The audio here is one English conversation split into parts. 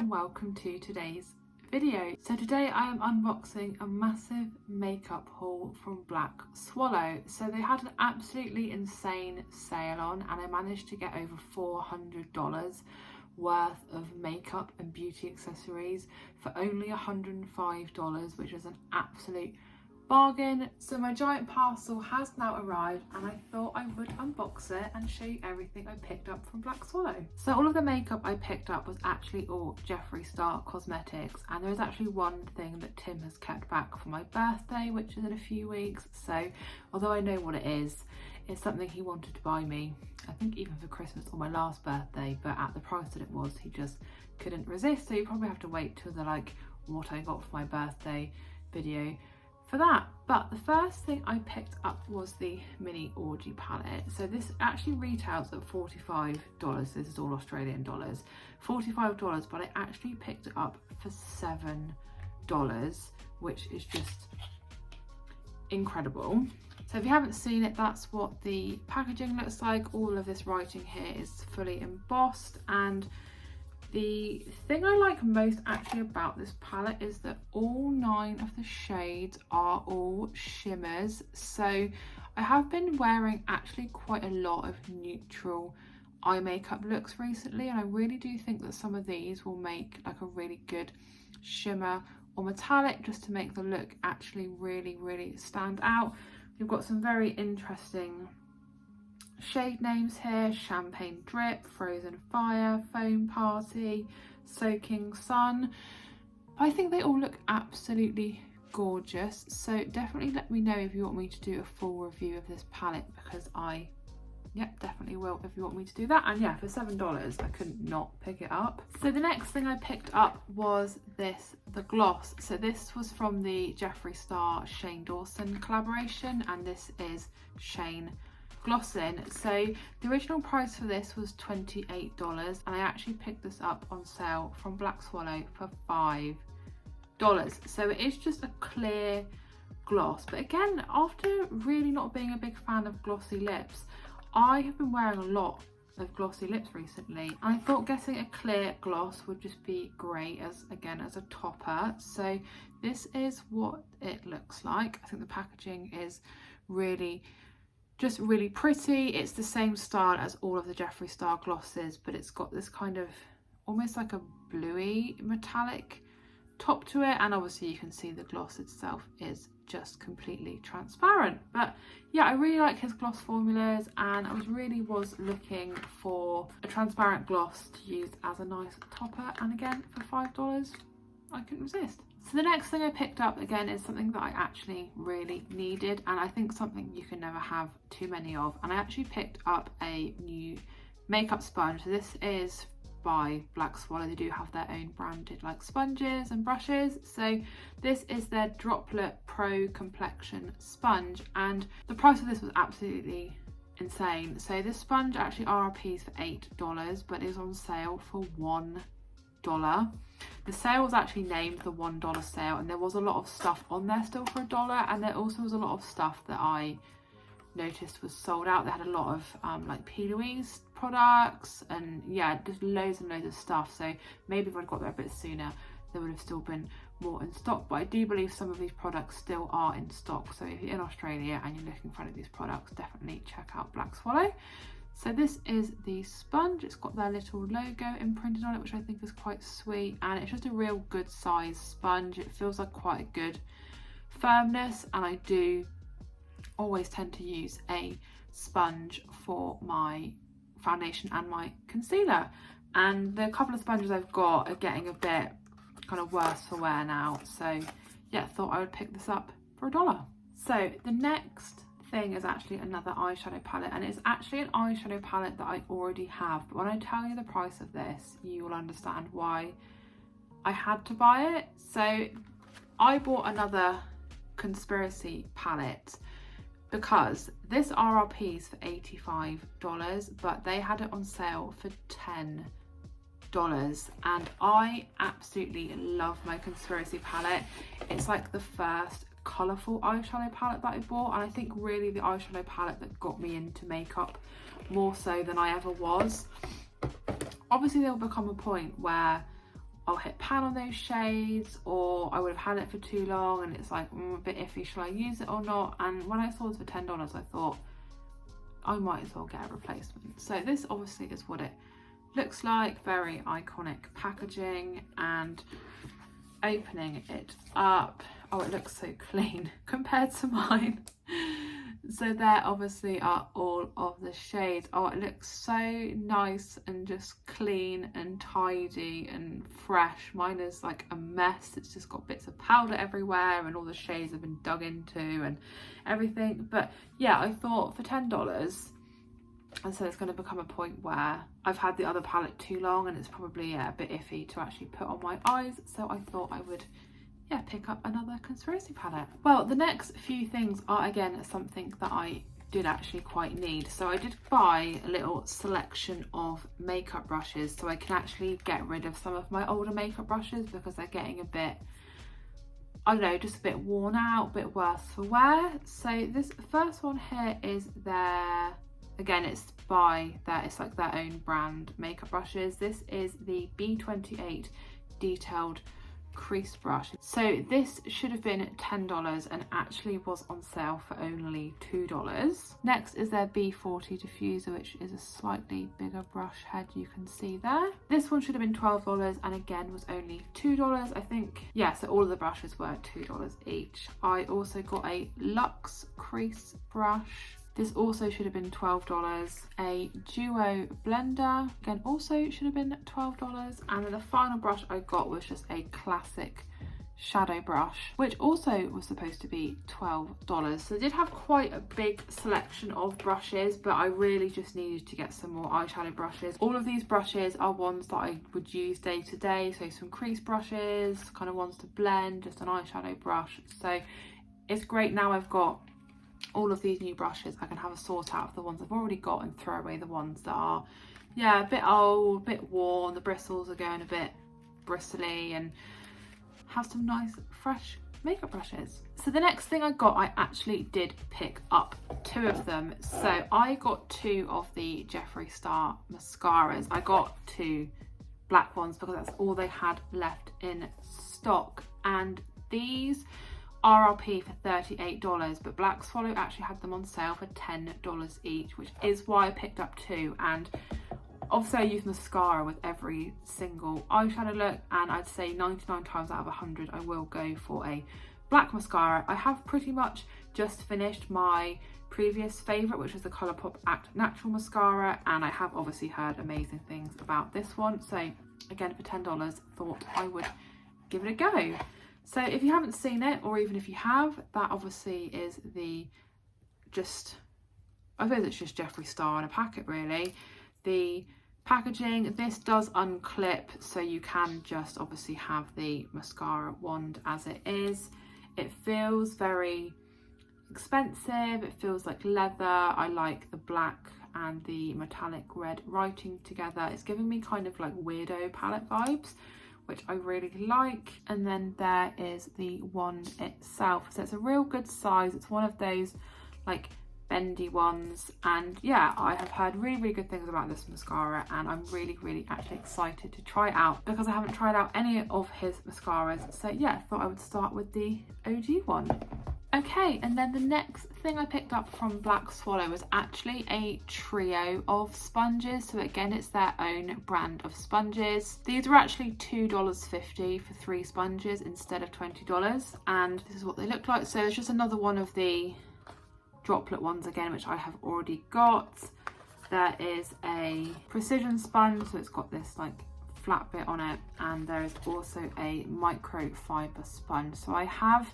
and welcome to today's video. So today I am unboxing a massive makeup haul from Black Swallow. So they had an absolutely insane sale on and I managed to get over $400 worth of makeup and beauty accessories for only $105, which is an absolute bargain. So my giant parcel has now arrived and I thought I would unbox it and show you everything I picked up from Black Swallow. So all of the makeup I picked up was actually all Jeffree Star Cosmetics, and there is actually one thing that Tim has kept back for my birthday, which is in a few weeks. So although I know what it is, it's something he wanted to buy me, I think even for Christmas or my last birthday, but at the price that it was, he just couldn't resist. So you probably have to wait till the what I got for my birthday video for that. But the first thing I picked up was the mini orgy palette. So this actually retails at $45. This is all Australian dollars, $45, but I actually picked it up for $7, which is just incredible. So if you haven't seen it, that's what the packaging looks like. All of this writing here is fully embossed, and the thing I like most actually about this palette is that all 9 of the shades are all shimmers. So I have been wearing actually quite a lot of neutral eye makeup looks recently, and I really do think that some of these will make like a really good shimmer or metallic just to make the look actually really stand out. We've got some very interesting shade names here: Champagne Drip, Frozen Fire, Foam Party, Soaking Sun. I think they all look absolutely gorgeous, so definitely let me know if you want me to do a full review of this palette, because I definitely will if you want me to do that. And yeah, for $7 I couldn't not pick it up. So the next thing I picked up was the gloss. So this was from the Jeffree Star Shane Dawson collaboration, and this is Shane Glossin. So the original price for this was $28, and I actually picked this up on sale from Black Swallow for $5. So it is just a clear gloss, but again, after really not being a big fan of glossy lips, I have been wearing a lot of glossy lips recently, and I thought getting a clear gloss would just be great as a topper. So this is what it looks like. I think the packaging is really pretty. It's the same style as all of the Jeffree Star glosses, but it's got this kind of almost like a bluey metallic top to it, and obviously you can see the gloss itself is just completely transparent. But yeah, I really like his gloss formulas, and I really was looking for a transparent gloss to use as a nice topper, and again for $5 I couldn't resist. So the next thing I picked up again is something that I actually really needed, and I think something you can never have too many of, and I actually picked up a new makeup sponge. So this is by Black Swallow. They do have their own branded sponges and brushes. So this is their Droplet Pro Complexion Sponge, and the price of this was absolutely insane. So this sponge actually RRPs for $8, but is on sale for $1. The sale was actually named the $1 sale, and there was a lot of stuff on there still for $1, and there also was a lot of stuff that I noticed was sold out. They had a lot of P. Louise products, and yeah, just loads and loads of stuff. So maybe if I'd got there a bit sooner, there would have still been more in stock, but I do believe some of these products still are in stock. So if you're in Australia and you're looking for any of these products, definitely check out Black Swallow. So this is the sponge. It's got their little logo imprinted on it, which I think is quite sweet, and it's just a real good size sponge. It feels like quite a good firmness, and I do always tend to use a sponge for my foundation and my concealer, and the couple of sponges I've got are getting a bit kind of worse for wear now. So yeah, thought I would pick this up for $1. So the next thing is actually another eyeshadow palette, and it's actually an eyeshadow palette that I already have, but when I tell you the price of this, you will understand why I had to buy it. So I bought another Conspiracy palette because this RRPs for $85, but they had it on sale for $10, and I absolutely love my Conspiracy palette. It's like the first colourful eyeshadow palette that I bought, and I think really the eyeshadow palette that got me into makeup more so than I ever was. Obviously there will become a point where I'll hit pan on those shades, or I would have had it for too long and it's like a bit iffy, should I use it or not? And when I saw this for $10, I thought I might as well get a replacement. So this obviously is what it looks like, very iconic packaging. And opening it up, oh, it looks so clean compared to mine. So there obviously are all of the shades. Oh, it looks so nice and just clean and tidy and fresh. Mine is like a mess. It's just got bits of powder everywhere and all the shades have been dug into and everything. But yeah, I thought for $10, and so it's going to become a point where I've had the other palette too long and it's probably a bit iffy to actually put on my eyes. So I thought I would pick up another conspiracy palette. Well, the next few things are again something that I did actually quite need. So I did buy a little selection of makeup brushes so I can actually get rid of some of my older makeup brushes because they're getting a bit, I don't know, just a bit worn out, a bit worse for wear. So this first one here is their, again, it's like their own brand makeup brushes. This is the B28 detailed crease brush. So this should have been $10 and actually was on sale for only $2. Next is their B40 diffuser, which is a slightly bigger brush head, you can see there. This one should have been $12 and again was only $2, I think. Yeah, so all of the brushes were $2 each. I also got a Luxe crease brush. This also should have been $12. A Duo blender, again also should have been $12. And then the final brush I got was just a classic shadow brush, which also was supposed to be $12. So I did have quite a big selection of brushes, but I really just needed to get some more eyeshadow brushes. All of these brushes are ones that I would use day to day, so some crease brushes, kind of ones to blend, just an eyeshadow brush. So it's great now I've got all of these new brushes. I can have a sort out of the ones I've already got and throw away the ones that are, yeah, a bit old, a bit worn, the bristles are going a bit bristly, and have some nice fresh makeup brushes. So the next thing I got, I actually did pick up two of them. So I got two of the Jeffree Star mascaras. I got two black ones because that's all they had left in stock, and these RRP for $38, but Black Swallow actually had them on sale for $10 each, which is why I picked up two. And obviously I use mascara with every single eyeshadow look, and I'd say 99 times out of 100 I will go for a black mascara. I have pretty much just finished my previous favourite, which was the Colourpop Act Natural Mascara, and I have obviously heard amazing things about this one. So again, for $10, thought I would give it a go. So if you haven't seen it, or even if you have, that obviously is the I suppose it's just Jeffree Star in a packet really. The packaging, this does unclip, so you can just obviously have the mascara wand as it is. It feels very expensive, it feels like leather. I like the black and the metallic red writing together. It's giving me kind of like weirdo palette vibes, which I really like. And then there is the wand itself. So it's a real good size. It's one of those like bendy ones. And yeah, I have heard really good things about this mascara, and I'm really actually excited to try it out because I haven't tried out any of his mascaras. So yeah, I thought I would start with the OG one. Okay, and then the next thing I picked up from Black Swallow was actually a trio of sponges. So again, it's their own brand of sponges. These were actually $2.50 for 3 sponges instead of $20, and this is what they look like. So it's just another one of the droplet ones again, which I have already got. There is a precision sponge, so it's got this like flat bit on it, and there is also a microfiber sponge. So I have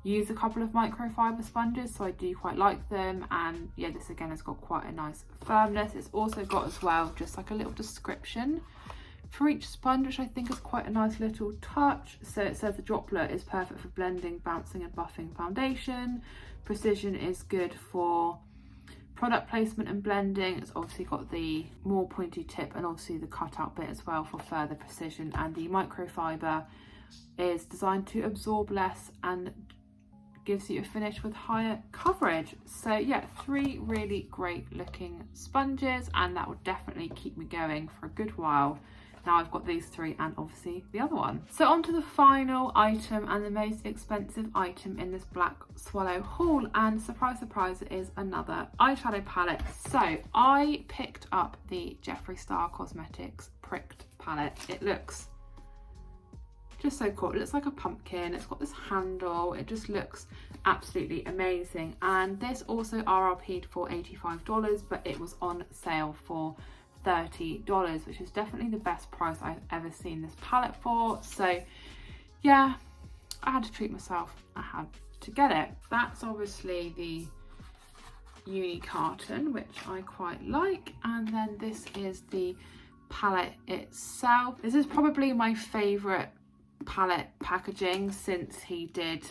used a couple of microfiber sponges, so I do quite like them, and yeah, this again has got quite a nice firmness. It's also got as well just like a little description for each sponge, which I think is quite a nice little touch. So it says the droplet is perfect for blending, bouncing and buffing foundation. Precision is good for product placement and blending. It's obviously got the more pointy tip and obviously the cutout bit as well for further precision, and the microfiber is designed to absorb less and gives you a finish with higher coverage. So yeah, 3 really great looking sponges, and that will definitely keep me going for a good while. now I've got these three and obviously the other one. So on to the final item and the most expensive item in this Black Swallow haul, and surprise surprise, it is another eyeshadow palette. So I picked up the Jeffree Star Cosmetics Pricked palette. It looks just so cool. It looks like a pumpkin. It's got this handle. It just looks absolutely amazing. And this also RRP'd for $85, but it was on sale for $30, which is definitely the best price I've ever seen this palette for. So yeah, I had to treat myself. I had to get it. That's obviously the uni carton, which I quite like. And then this is the palette itself. This is probably my favourite palette packaging since he did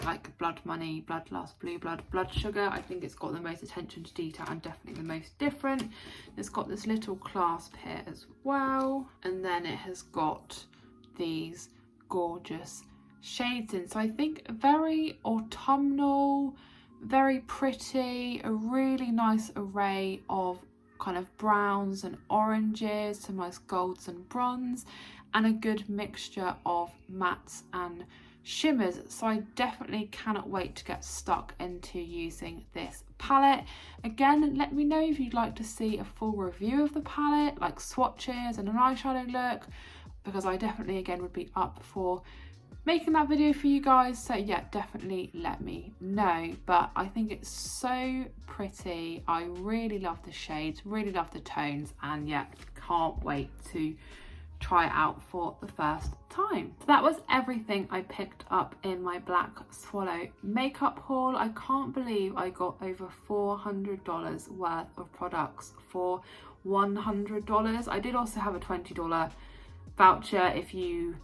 like Blood Money, Bloodlust, Blue Blood, Blood Sugar. I think it's got the most attention to detail and definitely the most different. It's got this little clasp here as well, and then it has got these gorgeous shades in. So I think very autumnal, very pretty, a really nice array of kind of browns and oranges, some nice golds and bronze, and a good mixture of mattes and shimmers. So I definitely cannot wait to get stuck into using this palette. Again, let me know if you'd like to see a full review of the palette, like swatches and an eyeshadow look, because I definitely again would be up for making that video for you guys. So yeah, definitely let me know. But I think it's so pretty. I really love the shades, really love the tones, and yeah, can't wait to try it out for the first time. So that was everything I picked up in my Black Swallow makeup haul. I can't believe I got over $400 worth of products for $100. I did also have a $20 voucher if you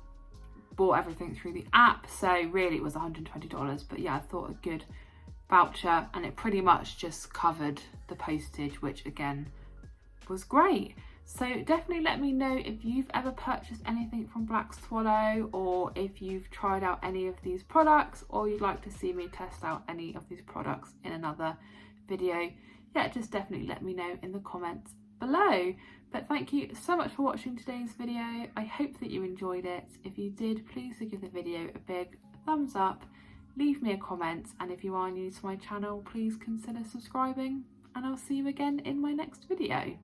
bought everything through the app, so really it was $120, but yeah, I thought a good voucher, and it pretty much just covered the postage, which again was great. So definitely let me know if you've ever purchased anything from Black Swallow, or if you've tried out any of these products, or you'd like to see me test out any of these products in another video. Yeah, just definitely let me know in the comments below. But thank you so much for watching today's video. I hope that you enjoyed it. If you did, please do give the video a big thumbs up, leave me a comment, and if you are new to my channel, please consider subscribing, and I'll see you again in my next video.